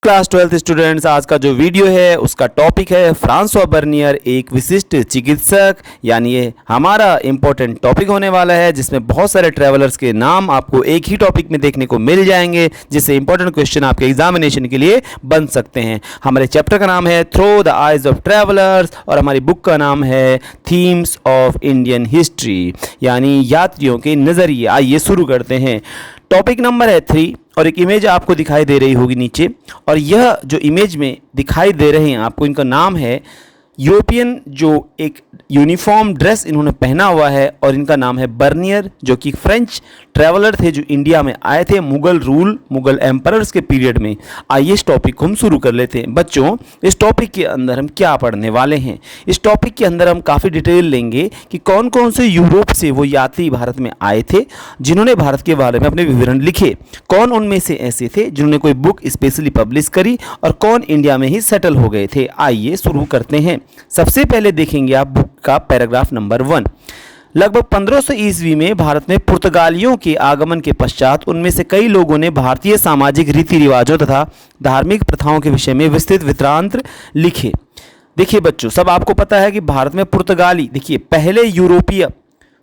Class 12th students, आज का जो वीडियो है उसका टॉपिक है फ्रांसवा बर्नियर एक विशिष्ट चिकित्सक। यानी ये हमारा इंपॉर्टेंट टॉपिक होने वाला है जिसमें बहुत सारे ट्रैवलर्स के नाम आपको एक ही टॉपिक में देखने को मिल जाएंगे, जिससे इंपॉर्टेंट क्वेश्चन आपके एग्जामिनेशन के लिए बन सकते हैं। हमारे चैप्टर का नाम है through the eyes of travellers और हमारी बुक का नाम है थीम्स ऑफ इंडियन हिस्ट्री, यानी यात्रियों के नज़रिए। आइए शुरू करते हैं। टॉपिक नंबर है 3 और एक इमेज आपको दिखाई दे रही होगी नीचे, और यह जो इमेज में दिखाई दे रहे हैं आपको, इनका नाम है यूरोपियन, जो एक यूनिफॉर्म ड्रेस इन्होंने पहना हुआ है, और इनका नाम है बर्नियर, जो कि फ्रेंच ट्रैवलर थे जो इंडिया में आए थे मुगल एम्परर्स के पीरियड में। आइए इस टॉपिक को हम शुरू कर लेते हैं। बच्चों, इस टॉपिक के अंदर हम क्या पढ़ने वाले हैं? इस टॉपिक के अंदर हम काफ़ी डिटेल लेंगे कि कौन कौन से यूरोप से वो यात्री भारत में आए थे जिन्होंने भारत के बारे में अपने विवरण लिखे, कौन उनमें से ऐसे थे जिन्होंने कोई बुक स्पेशली पब्लिश करी, और कौन इंडिया में ही सेटल हो गए थे। आइए शुरू करते हैं। सबसे पहले देखेंगे आप बुक का पैराग्राफ नंबर 1। लगभग 1500 ईस्वी में भारत में पुर्तगालियों के आगमन के पश्चात उनमें से कई लोगों ने भारतीय सामाजिक रीति रिवाजों तथा धार्मिक प्रथाओं के विषय में विस्तृत वृत्तांत लिखे। देखिए बच्चों, सब आपको पता है कि भारत में पुर्तगाली, देखिए पहले यूरोपीय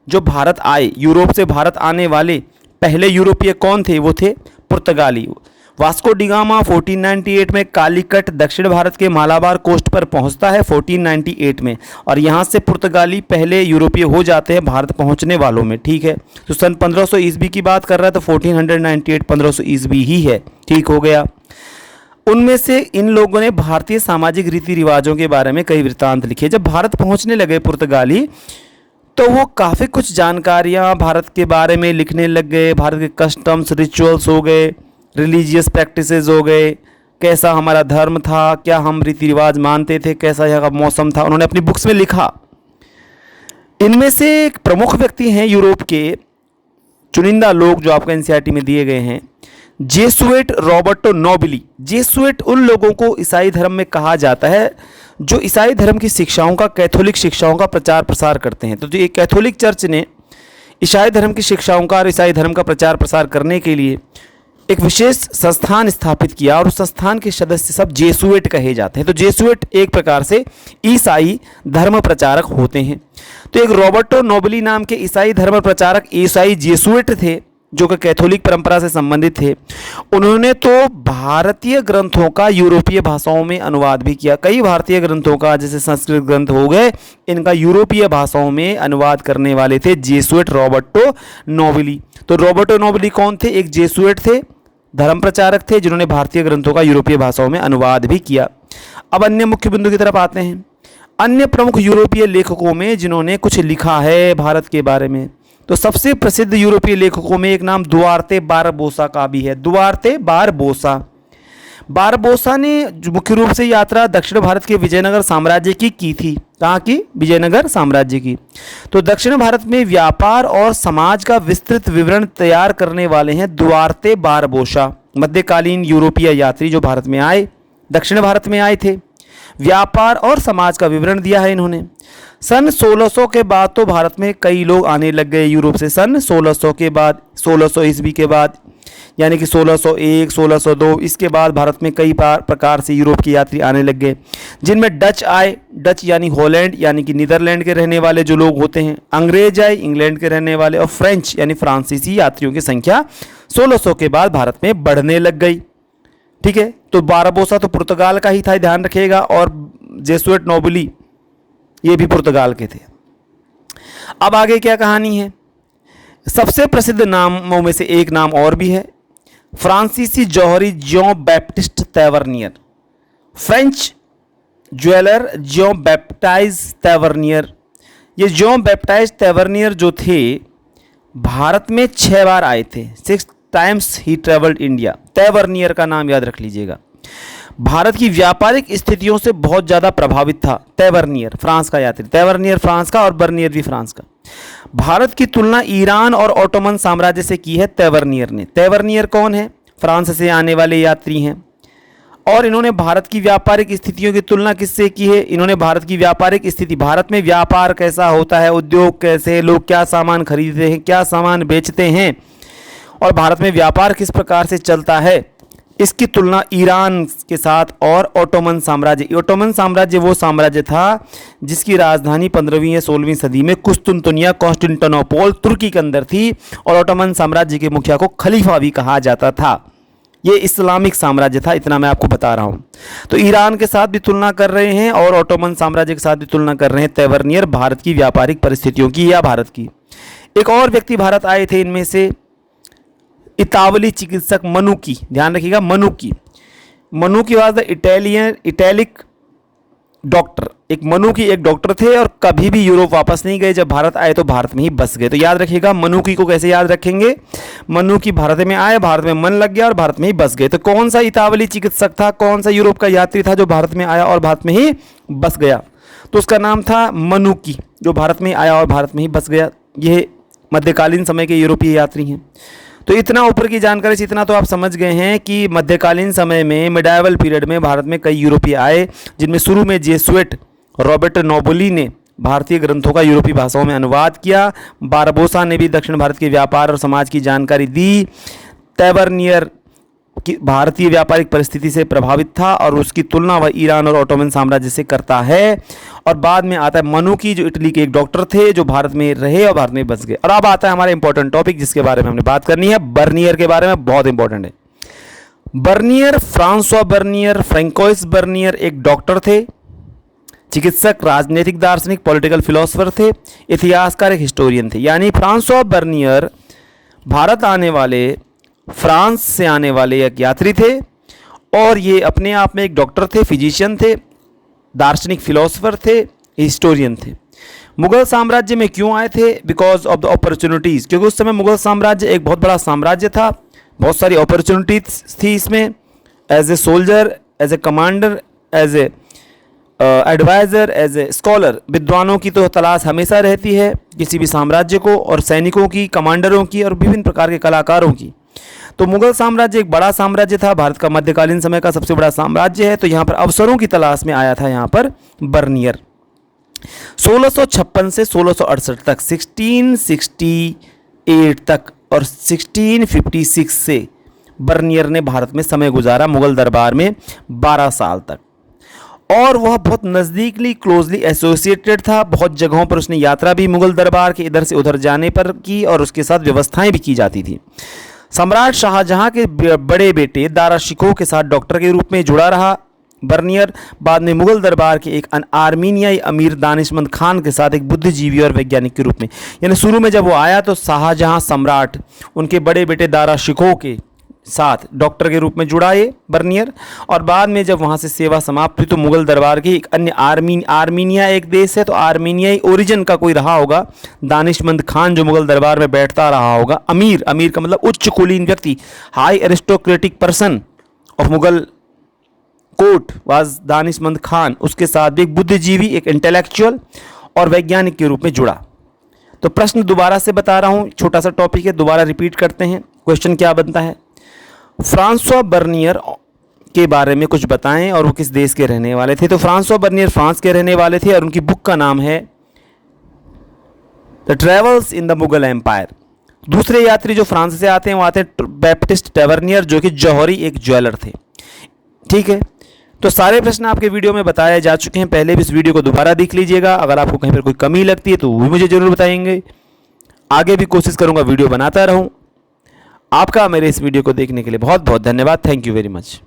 जो भारत आए, यूरोप से भारत आने वाले पहले यूरोपीय कौन थे? वो थे पुर्तगाली। वास्को डी गामा 1498 में कालीकट दक्षिण भारत के मालाबार कोस्ट पर पहुंचता है 1498 में, और यहाँ से पुर्तगाली पहले यूरोपीय हो जाते हैं भारत पहुंचने वालों में। ठीक है, तो सन 1500 ईस्वी की बात कर रहा है तो 1498 1500 ईस्वी ही है। ठीक हो गया। उनमें से इन लोगों ने भारतीय सामाजिक रीति रिवाजों के बारे में कई वृत्तांत लिखे। जब भारत पहुँचने लगे पुर्तगाली तो वो काफ़ी कुछ जानकारियाँ भारत के बारे में लिखने लग गए। भारत के कस्टम्स, रिचुअल्स हो गए, रिलीजियस प्रैक्टिसेस हो गए, कैसा हमारा धर्म था, क्या हम रीति रिवाज मानते थे, कैसा यहाँ का मौसम था, उन्होंने अपनी बुक्स में लिखा। इनमें से एक प्रमुख व्यक्ति हैं यूरोप के चुनिंदा लोग जो आपको एनसीईआरटी में दिए गए हैं, जेसुइट रॉबर्टो नोबिली। जेसुइट उन लोगों को ईसाई धर्म में कहा जाता है जो ईसाई धर्म की शिक्षाओं का, कैथोलिक शिक्षाओं का प्रचार प्रसार करते हैं। तो जो ये कैथोलिक चर्च ने ईसाई धर्म की शिक्षाओं का और ईसाई धर्म का प्रचार प्रसार करने के लिए एक विशेष संस्थान स्थापित किया, और उस संस्थान के सदस्य सब जेसुइट कहे जाते हैं। तो जेसुइट एक प्रकार से ईसाई धर्म प्रचारक होते हैं। तो एक रॉबर्टो नोबिली नाम के ईसाई धर्म प्रचारक ईसाई जेसुइट थे जो कि कैथोलिक परंपरा से संबंधित थे। उन्होंने तो भारतीय ग्रंथों का यूरोपीय भाषाओं में अनुवाद भी किया। कई भारतीय ग्रंथों का, जैसे संस्कृत ग्रंथ हो गए, इनका यूरोपीय भाषाओं में अनुवाद करने वाले थे जेसुइट रॉबर्टो नोबिली। तो रॉबर्टो नोबिली कौन थे? एक जेसुइट थे, धर्म प्रचारक थे, जिन्होंने भारतीय ग्रंथों का यूरोपीय भाषाओं में अनुवाद भी किया। अब अन्य मुख्य बिंदु की तरफ आते हैं। अन्य प्रमुख यूरोपीय लेखकों में जिन्होंने कुछ लिखा है भारत के बारे में, तो सबसे प्रसिद्ध यूरोपीय लेखकों में एक नाम दुआर्ते बारबोसा का भी है। दुआर्ते बारबोसा ने मुख्य रूप से यात्रा दक्षिण भारत के विजयनगर साम्राज्य की थी। कहाँ की? विजयनगर साम्राज्य की। तो दक्षिण भारत में व्यापार और समाज का विस्तृत विवरण तैयार करने वाले हैं दुआर्ते बारबोसा। मध्यकालीन यूरोपीय यात्री जो भारत में आए, दक्षिण भारत में आए थे, व्यापार और समाज का विवरण दिया है इन्होंने। सन 1600 के बाद तो भारत में कई लोग आने लग गए यूरोप से। सन 1600 के बाद, 1600 ईस्वी के बाद, यानी कि 1601, 1602, इसके बाद भारत में कई प्रकार से यूरोप के यात्री आने लग गए, जिनमें डच आए, डच यानी हॉलैंड यानी कि नीदरलैंड के रहने वाले जो लोग होते हैं, अंग्रेज आए, इंग्लैंड के रहने वाले, और फ्रेंच यानी फ्रांसीसी यात्रियों की संख्या 1600 के बाद भारत में बढ़ने लग गई। ठीक है, तो बारबोसा तो पुर्तगाल का ही था, ध्यान रखिएगा, और जेसुइट नोबिली ये भी पुर्तगाल के थे। अब आगे क्या कहानी है? सबसे प्रसिद्ध नामों में से एक नाम और भी है, फ्रांसीसी जौहरी John Baptiste Tavernier. French jeweller John Baptiste Tavernier. ये जॉन बैप्टाइज तैवर्नियर जो थे भारत में 6 बार आए थे। 6 टाइम्स ही ट्रेवल्ड इंडिया। तैवर्नियर का नाम याद रख लीजिएगा। भारत की व्यापारिक स्थितियों से बहुत ज़्यादा प्रभावित था तैवर्नियर, फ्रांस का यात्री। तैवर्नियर फ्रांस का और बर्नियर भी फ्रांस का। भारत की तुलना ईरान और ओटोमन साम्राज्य से की है तैवर्नियर ने। तैवर्नियर कौन है? फ्रांस से आने वाले यात्री हैं, और इन्होंने भारत की व्यापारिक स्थितियों की तुलना किससे की है? इन्होंने भारत की व्यापारिक स्थिति, भारत में व्यापार कैसा होता है, उद्योग कैसे, लोग क्या सामान खरीदते हैं, क्या सामान बेचते हैं, और भारत में व्यापार किस प्रकार से चलता है, इसकी तुलना ईरान के साथ और ओटोमन साम्राज्य, ओटोमन साम्राज्य वो साम्राज्य था जिसकी राजधानी 15वीं या 16वीं सदी में कुस्तुनतुनिया कॉन्स्टेंटिनोपल तुर्की के अंदर थी, और ओटोमन साम्राज्य के मुखिया को खलीफा भी कहा जाता था। ये इस्लामिक साम्राज्य था, इतना मैं आपको बता रहा हूँ। तो ईरान के साथ भी तुलना कर रहे हैं और ओटोमन साम्राज्य के साथ भी तुलना कर रहे हैं तेवरनियर भारत की व्यापारिक परिस्थितियों की या भारत की। एक और व्यक्ति भारत आए थे, इनमें से इतावली चिकित्सक मनुकी, ध्यान रखिएगा मनुकी। मनुकी वाज द इटैलिक डॉक्टर, एक मनुकी एक डॉक्टर थे और कभी भी यूरोप वापस नहीं गए, जब भारत आए तो भारत में ही बस गए। तो याद रखिएगा मनुकी को कैसे याद रखेंगे, मनुकी भारत में आए, भारत में मन लग गया और भारत में ही बस गए। तो कौन सा इतावली चिकित्सक था, कौन सा यूरोप का यात्री था जो भारत में आया और भारत में ही बस गया, तो उसका नाम था मनुकी, जो भारत में आया और भारत में ही बस गया। ये मध्यकालीन समय के यूरोपीय यात्री हैं। तो इतना ऊपर की जानकारी से इतना तो आप समझ गए हैं कि मध्यकालीन समय में मिडाइवल पीरियड में भारत में कई यूरोपीय आए, जिनमें शुरू में जेसुइट रॉबर्ट नोबोली ने भारतीय ग्रंथों का यूरोपीय भाषाओं में अनुवाद किया। बारबोसा ने भी दक्षिण भारत के व्यापार और समाज की जानकारी दी। तेवरनियर की भारतीय व्यापारिक परिस्थिति से प्रभावित था और उसकी तुलना वह ईरान और ओटोमन साम्राज्य से करता है। और बाद में आता है मनुकी, जो इटली के एक डॉक्टर थे जो भारत में रहे और भारत में बस गए। और अब आता है हमारा इंपॉर्टेंट टॉपिक जिसके बारे में हमने बात करनी है, बर्नियर के बारे में, बहुत इंपॉर्टेंट है। Bernier, Francois Bernier, Francois Bernier एक डॉक्टर थे, चिकित्सक, राजनीतिक दार्शनिक, पॉलिटिकल फिलोसोफर थे, इतिहासकार, एक हिस्टोरियन थे। यानी फ्रांसवा बर्नियर भारत आने वाले, फ्रांस से आने वाले एक यात्री थे और ये अपने आप में एक डॉक्टर थे, फिजिशियन थे, दार्शनिक फिलोसोफर थे, हिस्टोरियन थे। मुगल साम्राज्य में क्यों आए थे? बिकॉज ऑफ द अपॉर्चुनिटीज़, क्योंकि उस समय मुगल साम्राज्य एक बहुत बड़ा साम्राज्य था, बहुत सारी अपॉर्चुनिटीज थी इसमें। As a soldier, as a commander, as a adviser, as a scholar, विद्वानों की तो तलाश हमेशा रहती है किसी भी साम्राज्य को, और सैनिकों की, कमांडरों की और विभिन्न प्रकार के कलाकारों की। तो मुगल साम्राज्य एक बड़ा साम्राज्य था, भारत का मध्यकालीन समय का सबसे बड़ा साम्राज्य है। तो यहाँ पर अवसरों की तलाश में आया था यहाँ पर बर्नियर। 1656 से 1668 तक, 1668 तक और 1656 से बर्नियर ने भारत में समय गुजारा, मुगल दरबार में 12 साल तक। और वह बहुत नज़दीकली क्लोजली एसोसिएटेड था, बहुत जगहों पर उसने यात्रा भी मुगल दरबार के इधर से उधर जाने पर की और उसके साथ व्यवस्थाएं भी की जाती थी। सम्राट शाहजहां के बड़े बेटे दारा शिकोह के साथ डॉक्टर के रूप में जुड़ा रहा बर्नियर। बाद में मुगल दरबार के एक आर्मीनियाई अमीर दानिशमंद खान के साथ एक बुद्धिजीवी और वैज्ञानिक के रूप में, यानी शुरू में जब वो आया तो शाहजहां सम्राट उनके बड़े बेटे दारा शिकोह के साथ डॉक्टर के रूप में जुड़ा ये बर्नियर। और बाद में जब वहाँ से सेवा समाप्त हुई तो मुगल दरबार की एक अन्य आर्मीनिया एक देश है, तो आर्मीनियाई ओरिजिन का कोई रहा होगा दानिशमंद खान जो मुगल दरबार में बैठता रहा होगा। अमीर, अमीर का मतलब उच्च कुलीन व्यक्ति, high aristocratic person of Mughal court was Danishmand Khan. उसके साथ भी एक बुद्धिजीवी, एक इंटेलेक्चुअल और वैज्ञानिक के रूप में जुड़ा। तो प्रश्न दोबारा से बता रहा हूँ, छोटा सा टॉपिक है, दोबारा रिपीट करते हैं। क्वेश्चन क्या बनता है, फ्रांसवा बर्नियर के बारे में कुछ बताएं और वो किस देश के रहने वाले थे। तो फ्रांसवा बर्नियर फ्रांस के रहने वाले थे और उनकी बुक का नाम है the travels in the Mughal empire. दूसरे यात्री जो फ्रांस से आते हैं वो आते हैं बैप्टिस्ट टेवरनियर, जो कि जौहरी एक ज्वेलर थे। ठीक है, तो सारे प्रश्न आपके वीडियो में बताए जा चुके हैं, पहले भी इस वीडियो को दोबारा देख लीजिएगा। अगर आपको कहीं पर कोई कमी लगती है तो वो भी मुझे ज़रूर बताएंगे। आगे भी कोशिश करूँगा वीडियो बनाता रहूँ। आपका मेरे इस वीडियो को देखने के लिए बहुत बहुत धन्यवाद। Thank you very much.